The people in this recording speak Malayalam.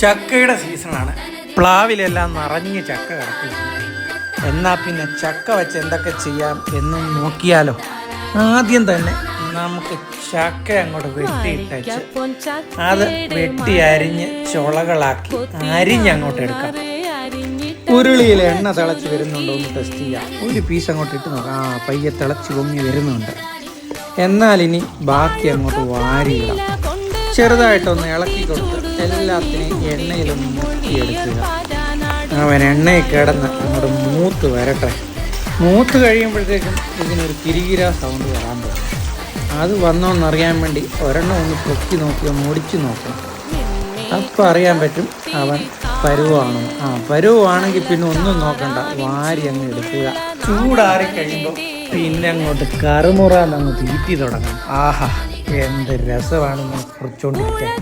ചക്കയുടെ സീസണാണ്. പ്ലാവിലെല്ലാം നിറഞ്ഞ് ചക്ക കിടക്കുന്നു. എന്നാൽ പിന്നെ ചക്ക വെച്ച് എന്തൊക്കെ ചെയ്യാം എന്നും നോക്കിയാലോ. ആദ്യം തന്നെ നമുക്ക് ചക്ക അങ്ങോട്ട് വെട്ടിയിട്ടച്ച് അത് വെട്ടി അരിഞ്ഞ് ചുളകളാക്കി അരിഞ്ഞങ്ങോട്ട് എടുക്കാം. ഉരുളിയിൽ എണ്ണ തിളച്ച് വരുന്നുണ്ടോ എന്ന് ടെസ്റ്റ് ചെയ്യാം. ഒരു പീസ് അങ്ങോട്ട് ഇട്ട് നോക്കാം. പയ്യെ തിളച്ച് പൊങ്ങി വരുന്നുണ്ട്. എന്നാൽ ഇനി ബാക്കി അങ്ങോട്ട് വാരിയിടാം. ചെറുതായിട്ടൊന്ന് ഇളക്കി കൊടുത്ത് എല്ലാത്തിനെയും എണ്ണയിലൊന്ന് മുക്കിയെടുക്കുക. അവൻ എണ്ണയിൽ കിടന്ന് അങ്ങോട്ട് മൂത്ത് വരട്ടെ. മൂത്ത് കഴിയുമ്പോഴത്തേക്കും ഇതിനൊരു കിരികിര സൗണ്ട് വരാൻ പറ്റും. അത് വന്നോന്നറിയാൻ വേണ്ടി ഒരെണ്ണം ഒന്ന് പൊക്കി നോക്കി മുടിച്ച് നോക്കണം. അപ്പം അറിയാൻ പറ്റും അവൻ പരുവാണോ. പരുവാണെങ്കിൽ പിന്നെ ഒന്നും നോക്കണ്ട, വാരി അങ്ങ് എടുക്കുക. ചൂടാറി കഴിയുമ്പോൾ പിന്നെ അങ്ങോട്ട് കറുമുറാന്നങ്ങ് തീറ്റി തുടങ്ങും. ആഹാ, എന്ത് രസമാണ് കുറിച്ചുകൊണ്ടിരിക്കാൻ.